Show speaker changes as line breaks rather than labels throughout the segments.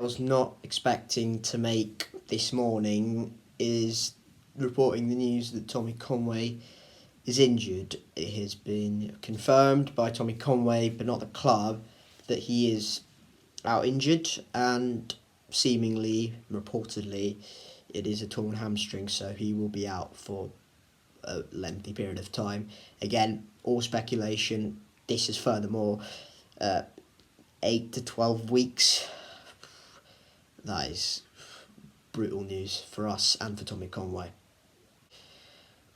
I was not expecting to make this morning is reporting the news that Tommy Conway is injured. It has been confirmed by Tommy Conway, but not the club, that he is out injured, and seemingly, reportedly, it is a torn hamstring, so he will be out for a lengthy period of time. Again, all speculation. This is furthermore 8 to 12 weeks. That is brutal news for us and for Tommy Conway.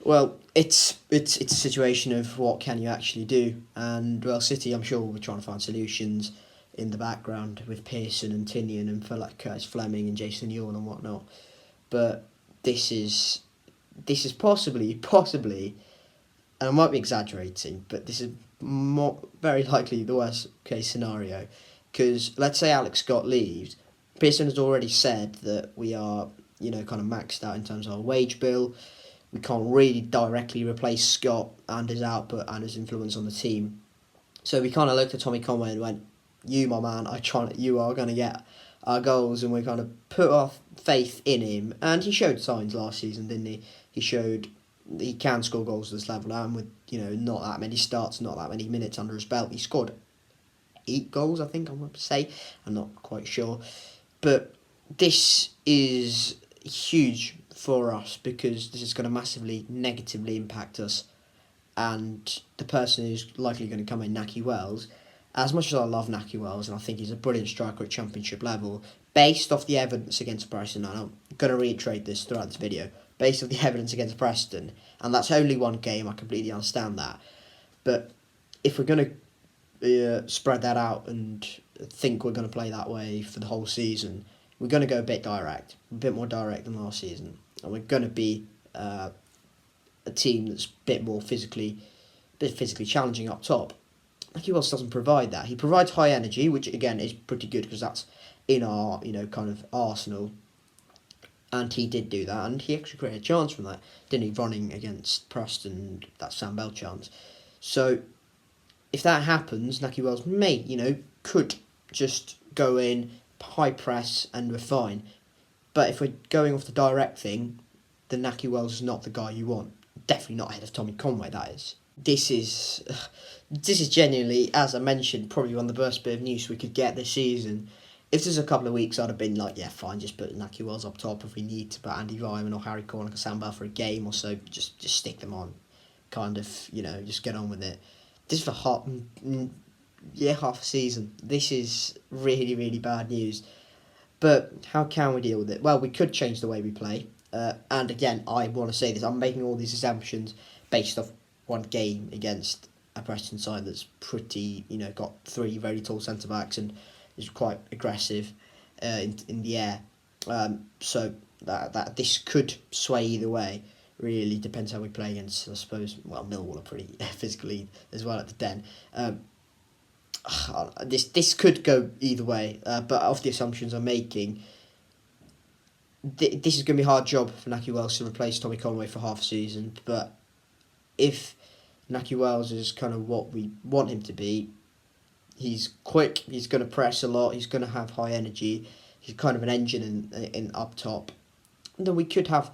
Well, it's a situation of what can you actually do, and well, City, I'm sure, will be trying to find solutions in the background with Pearson and Tinian and for like Curtis Fleming and Jason Ewell and whatnot. But this is possibly, and I might be exaggerating, but this is very likely the worst case scenario, because let's say Alex Scott leaves. Pearson has already said that we are, kind of maxed out in terms of our wage bill. We can't really directly replace Scott and his output and his influence on the team. So we kind of looked at Tommy Conway and went, "You, my man, you are going to get our goals," and we kind of put our faith in him. And he showed signs last season, didn't he? He showed he can score goals at this level, and with not that many starts, not that many minutes under his belt, he scored 8 goals. I think I'm going to say. I'm not quite sure, but this is huge for us because this is going to massively negatively impact us. And the person who's likely going to come in, Nahki Wells, as much as I love Nahki Wells and I think he's a brilliant striker at championship level, based off the evidence against Preston, and I'm going to reiterate this throughout this video, based off the evidence against Preston, and that's only one game, I completely understand that, but if we're going to spread that out and think we're going to play that way for the whole season, we're going to go a bit more direct than last season, and we're going to be a team that's a bit physically challenging up top. Nahki Wells doesn't provide that. He provides high energy, which again is pretty good because that's in our kind of arsenal. And he did do that, and he actually created a chance from that, didn't he? Running against Preston, that Sam Bell chance. So if that happens, Nahki Wells could just go in, high press, and we're fine. But if we're going off the direct thing, then Nahki Wells is not the guy you want. Definitely not ahead of Tommy Conway, that is. This is genuinely, as I mentioned, probably one of the best bit of news we could get this season. If there's a couple of weeks, I'd have been like, yeah, fine, just put Nahki Wells up top. If we need to put Andy Vyman or Harry Cornick or Sam Bell for a game or so, just stick them on. Kind of, just get on with it. This is for half a season. This is really, really bad news. But how can we deal with it? Well, we could change the way we play. And again, I want to say this, I'm making all these assumptions based off one game against a Preston side that's pretty, got 3 very tall centre-backs and is quite aggressive in the air. So that this could sway either way. Really depends how we play against, I suppose, Millwall are pretty physically as well at the Den. This could go either way, but of the assumptions I'm making, this is going to be a hard job for Nahki Wells to replace Tommy Conway for half a season. But if Nahki Wells is kind of what we want him to be, he's quick, he's going to press a lot, he's going to have high energy, he's kind of an engine in up top. And then we could have,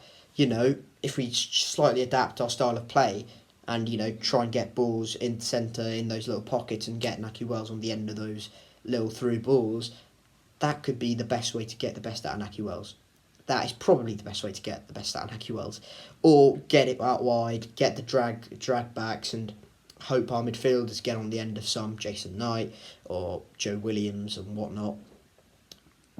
if we slightly adapt our style of play and, try and get balls in the centre in those little pockets and get Nahki Wells on the end of those little through balls, that could be the best way to get the best out of Nahki Wells. That is probably the best way to get the best out of Nahki Wells. Or get it out wide, get the drag backs, and hope our midfielders get on the end of some Jason Knight or Joe Williams and whatnot.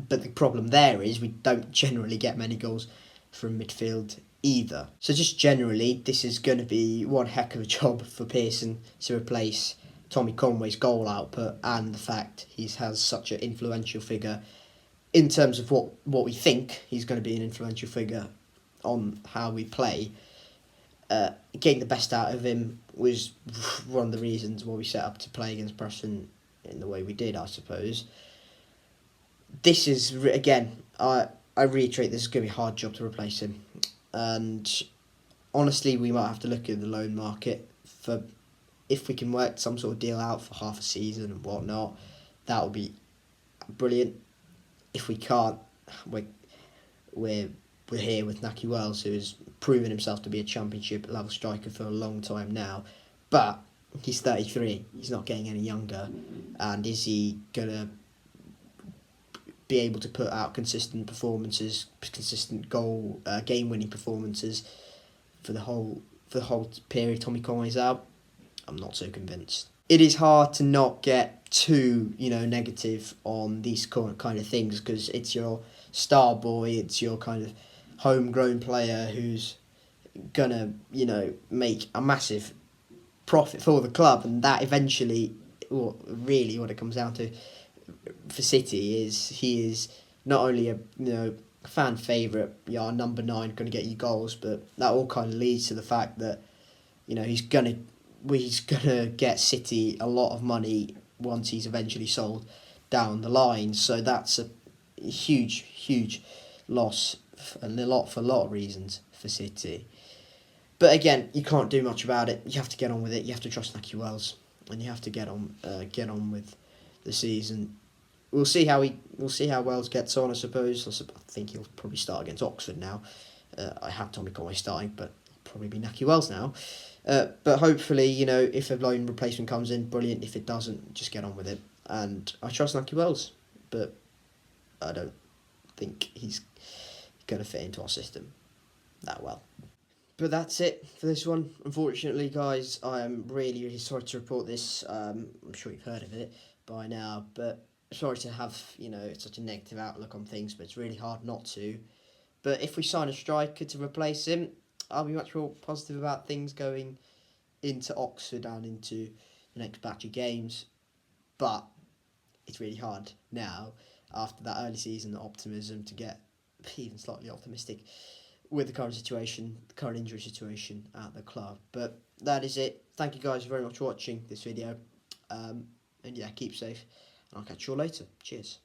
But the problem there is we don't generally get many goals from midfield either. So just generally, this is going to be one heck of a job for Pearson to replace Tommy Conway's goal output and the fact he has such an influential figure in terms of what we think he's going to be an influential figure on how we play. Getting the best out of him was one of the reasons why we set up to play against Preston in the way we did, I suppose. This is, again, I reiterate, this is going to be a hard job to replace him. And honestly, we might have to look at the loan market for if we can work some sort of deal out for half a season and whatnot. That would be brilliant. if we can't, we're, we're, we're here with Naki Wells, who has proven himself to be a championship level striker for a long time now. But he's 33, he's not getting any younger. And is he going to be able to put out consistent performances, consistent game-winning performances for the whole period Tommy Conway's out? I'm not so convinced. It is hard to not get too negative on these kind of things, because it's your star boy, it's your kind of homegrown player who's gonna make a massive profit for the club, and that eventually, really what it comes down to for City is he is not only a fan favourite, number 9, going to get you goals, but that all kind of leads to the fact that he's gonna get City a lot of money once he's eventually sold down the line. So that's a huge loss, for a lot of reasons for City. But again, you can't do much about it. You have to get on with it. You have to trust Naki Wells, and you have to get on with the season. We'll see how Wells gets on. I suppose. I think he'll probably start against Oxford now. I had Tommy Conway starting, but it'll probably be Naki Wells now. But hopefully, if a lone replacement comes in, brilliant. If it doesn't, just get on with it. And I trust Naki Wells, but I don't think he's going to fit into our system that well. But that's it for this one. Unfortunately, guys, I am really sorry to report this. I'm sure you've heard of it by now, but sorry to have such a negative outlook on things. But it's really hard not to. But if we sign a striker to replace him, I'll be much more positive about things going into Oxford and into the next batch of games. But it's really hard now, after that early season optimism, to get even slightly optimistic with the current situation, the current injury situation at the club. But that is it. Thank you guys very much for watching this video. And yeah, keep safe. And I'll catch you all later. Cheers.